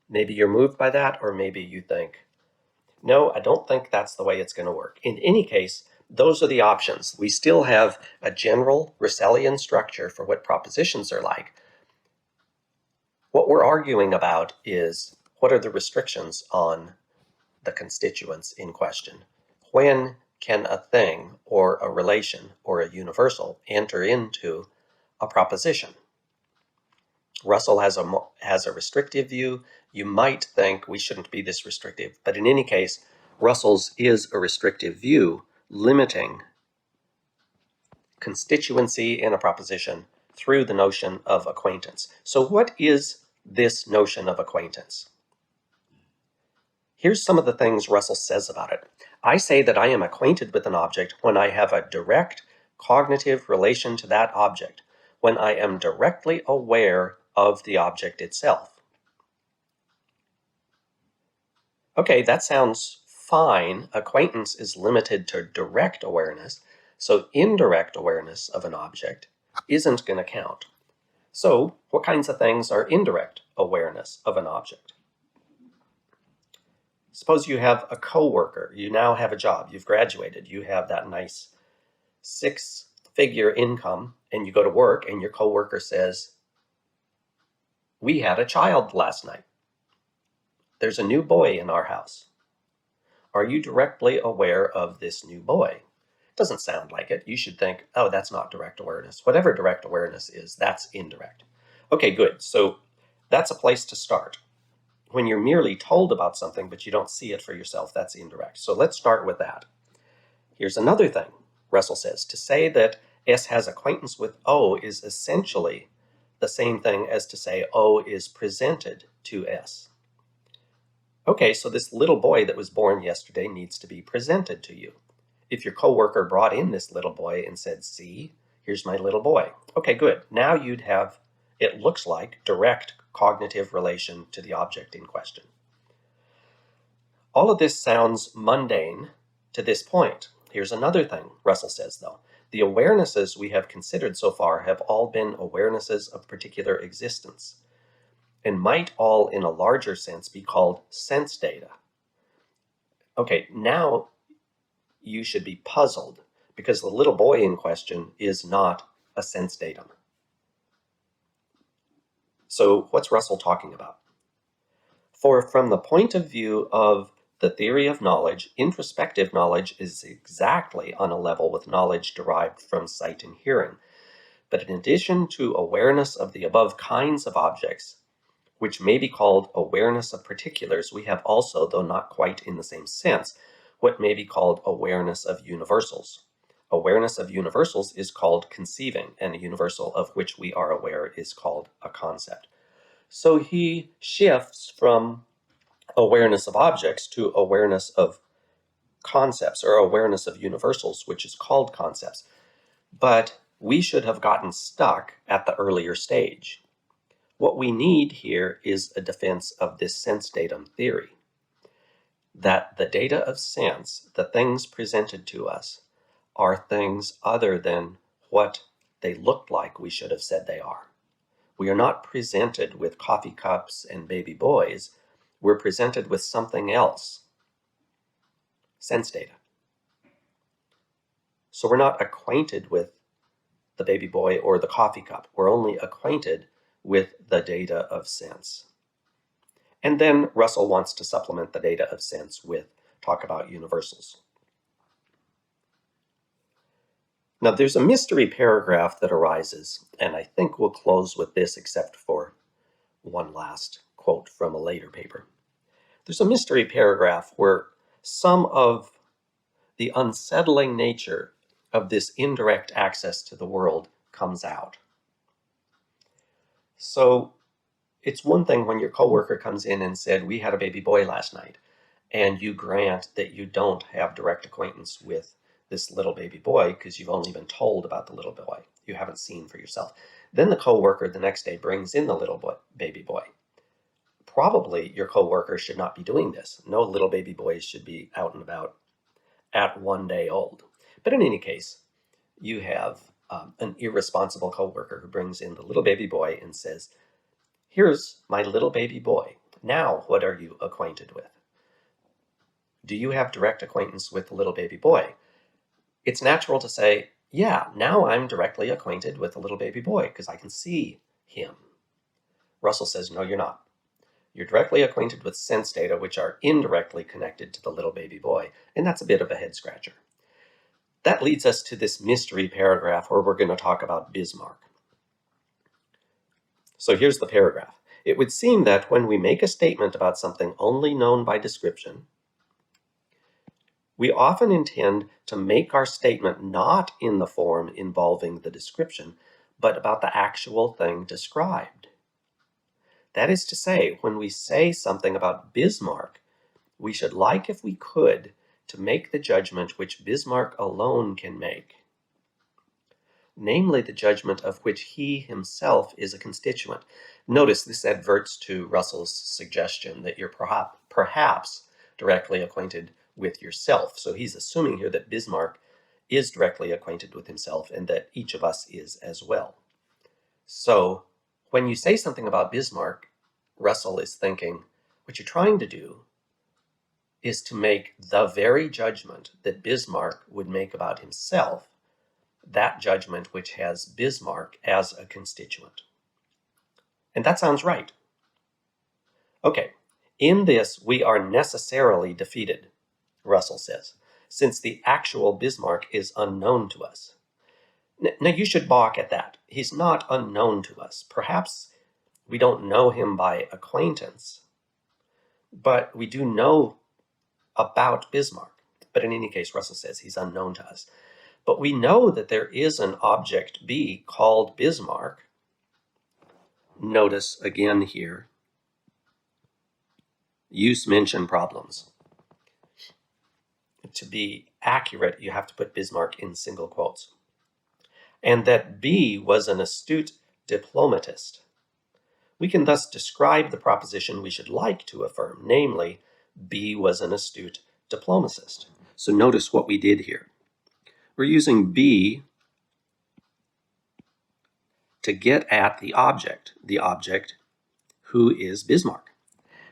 Maybe you're moved by that, or maybe you think, no, I don't think that's the way it's going to work. In any case, those are the options. We still have a general Russellian structure for what propositions are like. What we're arguing about is what are the restrictions on the constituents in question? When can a thing or a relation or a universal enter into a proposition? Russell has a restrictive view. You might think we shouldn't be this restrictive, but in any case, Russell's is a restrictive view, limiting constituency in a proposition through the notion of acquaintance. So what is this notion of acquaintance? Here's some of the things Russell says about it. I say that I am acquainted with an object when I have a direct cognitive relation to that object, when I am directly aware of the object itself. Okay, that sounds fine. Acquaintance is limited to direct awareness, so indirect awareness of an object isn't going to count. So what kinds of things are indirect awareness of an object? Suppose you have a coworker. You now have a job. You've graduated. You have that nice 6-figure income, and you go to work, and your coworker says, we had a child last night. There's a new boy in our house. Are you directly aware of this new boy? It doesn't sound like it. You should think, oh, that's not direct awareness. Whatever direct awareness is, that's indirect. Okay, good. So that's a place to start. When you're merely told about something, but you don't see it for yourself, that's indirect. So let's start with that. Here's another thing Russell says. To say that S has acquaintance with O is essentially the same thing as to say O is presented to S. Okay, so this little boy that was born yesterday needs to be presented to you. If your coworker brought in this little boy and said, see, here's my little boy. Okay, good. Now you'd have, it looks like, direct cognitive relation to the object in question. All of this sounds mundane to this point. Here's another thing Russell says, though. The awarenesses we have considered so far have all been awarenesses of particular existence, and might all, in a larger sense, be called sense data. Okay, now you should be puzzled, because the little boy in question is not a sense datum. So what's Russell talking about? For from the point of view of the theory of knowledge, introspective knowledge is exactly on a level with knowledge derived from sight and hearing. But in addition to awareness of the above kinds of objects, which may be called awareness of particulars, we have also, though not quite in the same sense, what may be called awareness of universals. Awareness of universals is called conceiving, and a universal of which we are aware is called a concept. So he shifts from awareness of objects to awareness of concepts, or awareness of universals, which is called concepts. But we should have gotten stuck at the earlier stage. What we need here is a defense of this sense datum theory, that the data of sense, the things presented to us, are things other than what they looked like we should have said they are. We are not presented with coffee cups and baby boys. We're presented with something else, sense data. So we're not acquainted with the baby boy or the coffee cup. We're only acquainted with the data of sense. And then Russell wants to supplement the data of sense with talk about universals. Now there's a mystery paragraph that arises, and I think we'll close with this except for one last quote from a later paper. There's a mystery paragraph where some of the unsettling nature of this indirect access to the world comes out. So it's one thing when your coworker comes in and said, "We had a baby boy last night," and you grant that you don't have direct acquaintance with this little baby boy because you've only been told about the little boy. You haven't seen for yourself. Then the coworker the next day brings in the little baby boy. Probably your coworker should not be doing this. No little baby boys should be out and about at 1 day old. But in any case, you have an irresponsible coworker who brings in the little baby boy and says, "Here's my little baby boy. Now, what are you acquainted with?" Do you have direct acquaintance with the little baby boy? It's natural to say, yeah, now I'm directly acquainted with the little baby boy because I can see him. Russell says, no, you're not. You're directly acquainted with sense data, which are indirectly connected to the little baby boy, and that's a bit of a head scratcher. That leads us to this mystery paragraph where we're going to talk about Bismarck. So here's the paragraph. It would seem that when we make a statement about something only known by description, we often intend to make our statement not in the form involving the description, but about the actual thing described. That is to say, when we say something about Bismarck, we should like, if we could, to make the judgment which Bismarck alone can make, namely the judgment of which he himself is a constituent. Notice this adverts to Russell's suggestion that you're perhaps directly acquainted with yourself. So he's assuming here that Bismarck is directly acquainted with himself and that each of us is as well. So when you say something about Bismarck, Russell is thinking, what you're trying to do is to make the very judgment that Bismarck would make about himself, that judgment which has Bismarck as a constituent. And that sounds right. Okay, in this we are necessarily defeated, Russell says, since the actual Bismarck is unknown to us. Now you should balk at that. He's not unknown to us. Perhaps we don't know him by acquaintance, but we do know about Bismarck. But in any case, Russell says he's unknown to us. But we know that there is an object B called Bismarck. Notice again here, use mention problems. To be accurate, you have to put Bismarck in single quotes. And that B was an astute diplomatist. We can thus describe the proposition we should like to affirm, namely, B was an astute diplomatist. So notice what we did here. We're using B to get at the object who is Bismarck,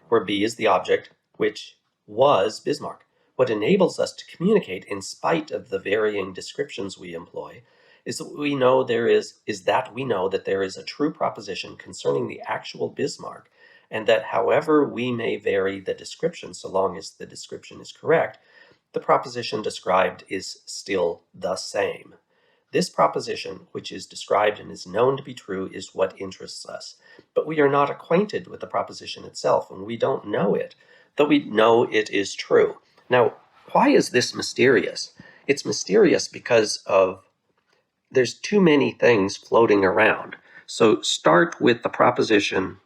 where B is the object which was Bismarck. What enables us to communicate in spite of the varying descriptions we employ is that we know there is a true proposition concerning the actual Bismarck, and that however we may vary the description, so long as the description is correct, the proposition described is still the same. This proposition, which is described and is known to be true, is what interests us. But we are not acquainted with the proposition itself, and we don't know it, though we know it is true. Now, why is this mysterious? It's mysterious because there's too many things floating around. So start with the proposition.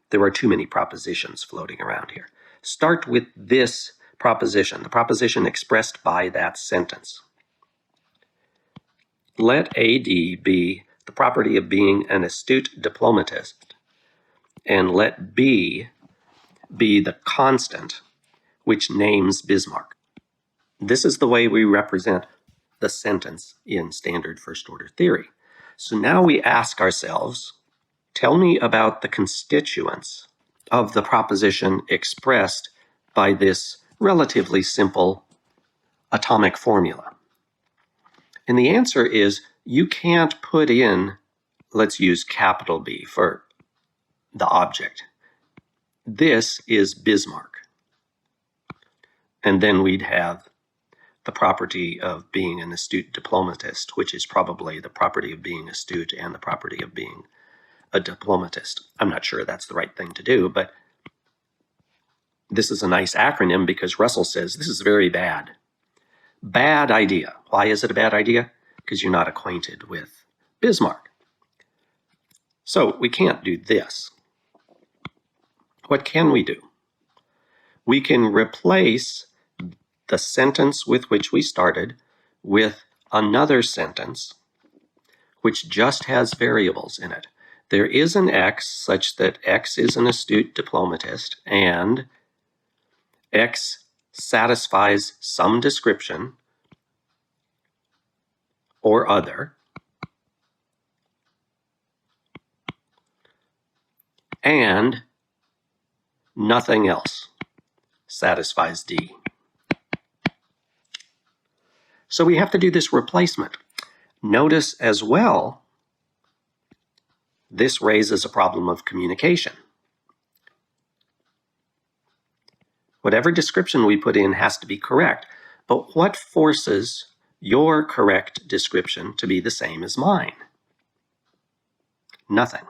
There are too many propositions floating around here. Start with this proposition, the proposition expressed by that sentence. Let AD be the property of being an astute diplomatist, and let B be the constant which names Bismarck. This is the way we represent the sentence in standard first-order theory. So now we ask ourselves, tell me about the constituents of the proposition expressed by this relatively simple atomic formula. And the answer is you can't put in, let's use capital B for the object. This is Bismarck. And then we'd have the property of being an astute diplomatist, which is probably the property of being astute and the property of being a diplomatist. I'm not sure that's the right thing to do, but this is a nice acronym because Russell says this is very bad. Bad idea. Why is it a bad idea? Because you're not acquainted with Bismarck. So we can't do this. What can we do? We can replace the sentence with which we started with another sentence which just has variables in it. There is an X such that X is an astute diplomatist and X satisfies some description or other, and nothing else satisfies D. So we have to do this replacement. Notice as well, this raises a problem of communication. Whatever description we put in has to be correct, but what forces your correct description to be the same as mine? Nothing.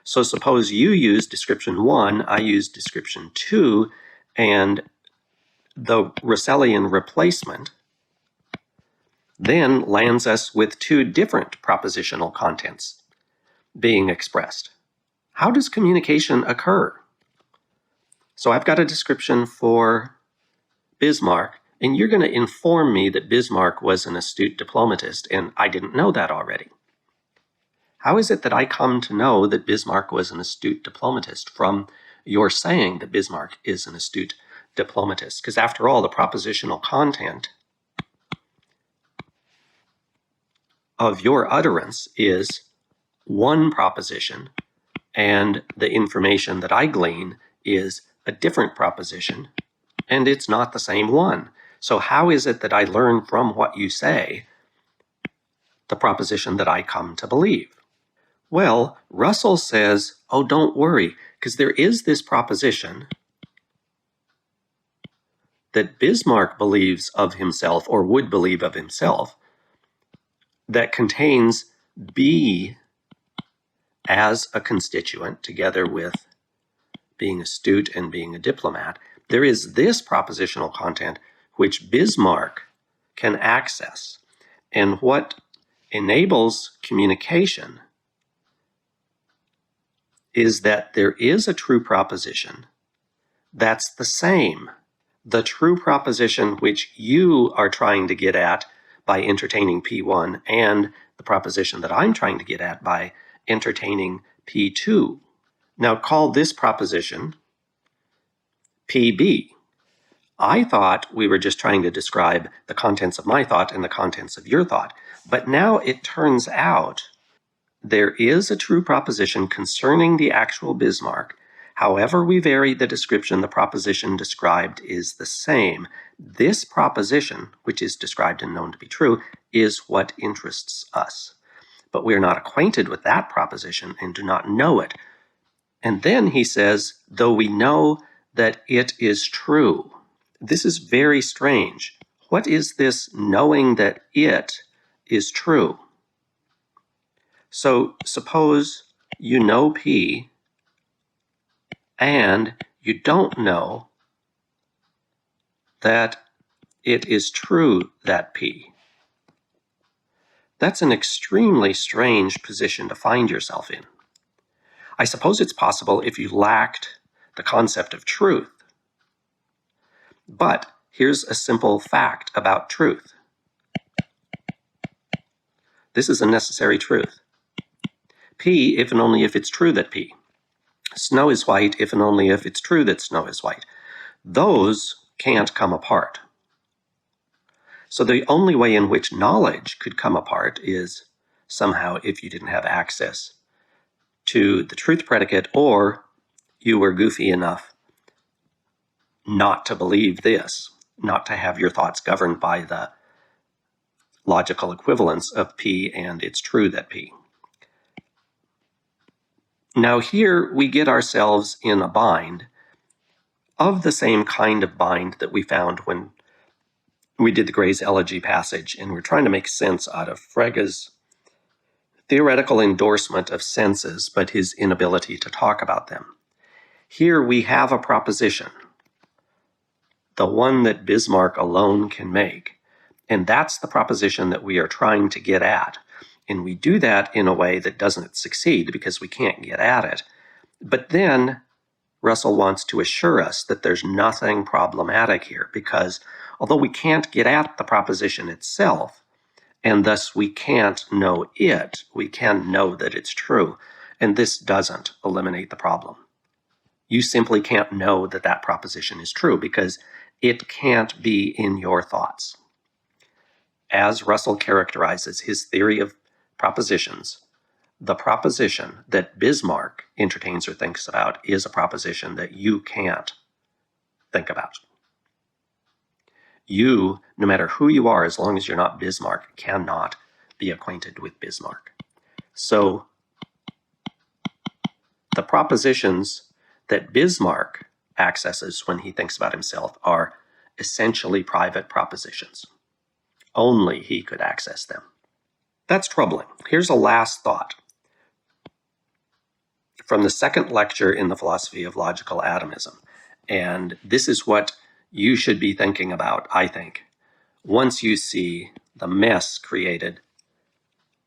So suppose you use description 1, I use description 2, and the Russellian replacement then lands us with two different propositional contents being expressed. How does communication occur? So I've got a description for Bismarck, and you're going to inform me that Bismarck was an astute diplomatist, and I didn't know that already. How is it that I come to know that Bismarck was an astute diplomatist from your saying that Bismarck is an astute diplomatist? Because after all, the propositional content of your utterance is one proposition, and the information that I glean is a different proposition, and it's not the same one. So how is it that I learn from what you say the proposition that I come to believe? Well, Russell says, oh, don't worry, because there is this proposition that Bismarck believes of himself, or would believe of himself, that contains B as a constituent together with being astute and being a diplomat. There is this propositional content which Bismarck can access. And what enables communication is that there is a true proposition that's the same. The true proposition which you are trying to get at by entertaining P1 and the proposition that I'm trying to get at by entertaining P2. Now call this proposition PB. I thought we were just trying to describe the contents of my thought and the contents of your thought, but now it turns out There is a true proposition concerning the actual Bismarck. However we vary the description, the proposition described is the same. This proposition, which is described and known to be true, is what interests us. But we are not acquainted with that proposition and do not know it. And then he says, though we know that it is true. This is very strange. What is this knowing that it is true? So suppose you know P and you don't know that it is true that P. That's an extremely strange position to find yourself in. I suppose it's possible if you lacked the concept of truth. But here's a simple fact about truth. This is a necessary truth. P, if and only if it's true that P. Snow is white if and only if it's true that snow is white. Those can't come apart. So the only way in which knowledge could come apart is somehow if you didn't have access to the truth predicate, or you were goofy enough not to believe this, not to have your thoughts governed by the logical equivalence of P and it's true that P. Now here we get ourselves in a bind of the same kind of bind that we found when we did the Gray's Elegy passage, and we're trying to make sense out of Frege's theoretical endorsement of senses, but his inability to talk about them. Here we have a proposition, the one that Bismarck alone can make, and that's the proposition that we are trying to get at. And we do that in a way that doesn't succeed because we can't get at it. But then Russell wants to assure us that there's nothing problematic here, because although we can't get at the proposition itself, and thus we can't know it, we can know that it's true, and this doesn't eliminate the problem. You simply can't know that that proposition is true because it can't be in your thoughts. As Russell characterizes his theory of propositions, the proposition that Bismarck entertains or thinks about is a proposition that you can't think about. You, no matter who you are, as long as you're not Bismarck, cannot be acquainted with Bismarck. So the propositions that Bismarck accesses when he thinks about himself are essentially private propositions. Only he could access them. That's troubling. Here's a last thought from the second lecture in the philosophy of logical atomism. And this is what you should be thinking about, I think, once you see the mess created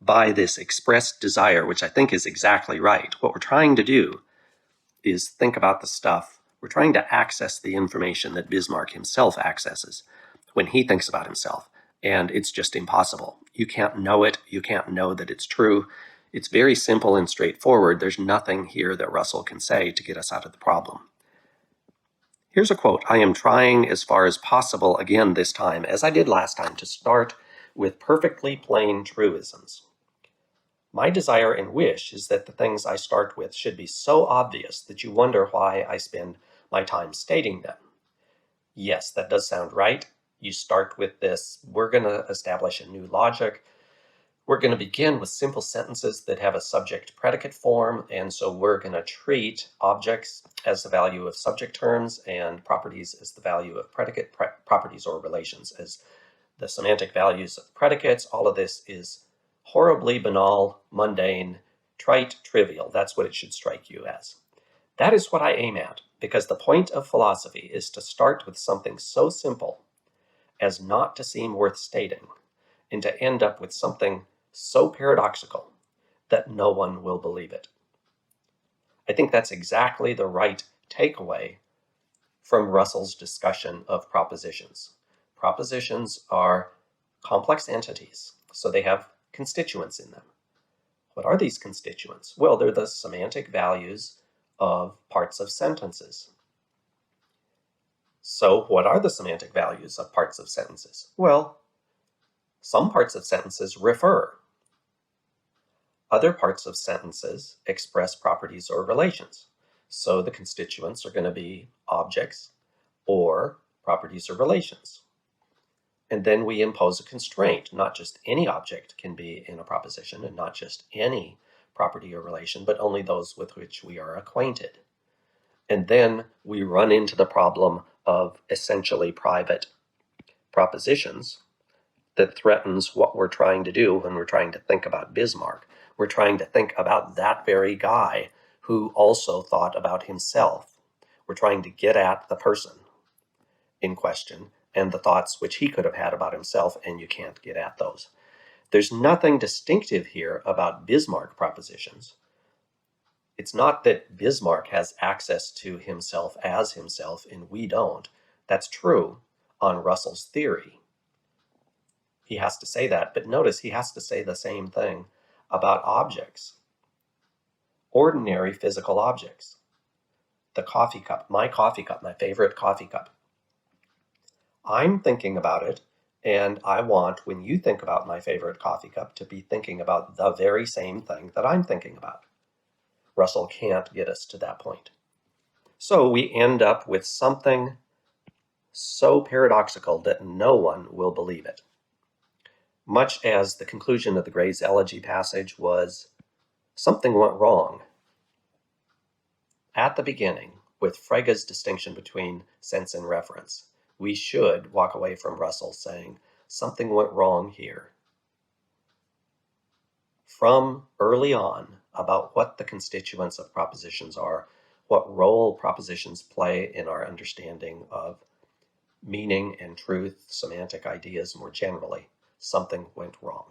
by this expressed desire, which I think is exactly right. What we're trying to do is think about the stuff. We're trying to access the information that Bismarck himself accesses when he thinks about himself. And it's just impossible. You can't know it. You can't know that it's true. It's very simple and straightforward. There's nothing here that Russell can say to get us out of the problem. Here's a quote. I am trying as far as possible again this time, as I did last time, to start with perfectly plain truisms. My desire and wish is that the things I start with should be so obvious that you wonder why I spend my time stating them. Yes, that does sound right. You start with this, we're going to establish a new logic. We're going to begin with simple sentences that have a subject-predicate form, and so we're going to treat objects as the value of subject terms and properties as the value of predicate properties or relations as the semantic values of predicates. All of this is horribly banal, mundane, trite, trivial. That's what it should strike you as. That is what I aim at, because the point of philosophy is to start with something so simple as not to seem worth stating, and to end up with something so paradoxical that no one will believe it. I think that's exactly the right takeaway from Russell's discussion of propositions. Propositions are complex entities, so they have constituents in them. What are these constituents? Well, they're the semantic values of parts of sentences. So what are the semantic values of parts of sentences? Well, some parts of sentences refer. Other parts of sentences express properties or relations. So the constituents are going to be objects or properties or relations. And then we impose a constraint. Not just any object can be in a proposition, and not just any property or relation, but only those with which we are acquainted. And then we run into the problem of essentially private propositions that threatens what we're trying to do when we're trying to think about Bismarck. We're trying to think about that very guy who also thought about himself. We're trying to get at the person in question and the thoughts which he could have had about himself, and you can't get at those. There's nothing distinctive here about Bismarck propositions. It's not that Bismarck has access to himself as himself and we don't. That's true on Russell's theory. He has to say that, but notice he has to say the same thing about objects. Ordinary physical objects. The coffee cup, my favorite coffee cup. I'm thinking about it, and I want, when you think about my favorite coffee cup, to be thinking about the very same thing that I'm thinking about. Russell can't get us to that point. So we end up with something so paradoxical that no one will believe it. Much as the conclusion of the Gray's Elegy passage was, something went wrong. At the beginning, with Frege's distinction between sense and reference, we should walk away from Russell saying, something went wrong here. From early on, about what the constituents of propositions are, what role propositions play in our understanding of meaning and truth, semantic ideas more generally, something went wrong.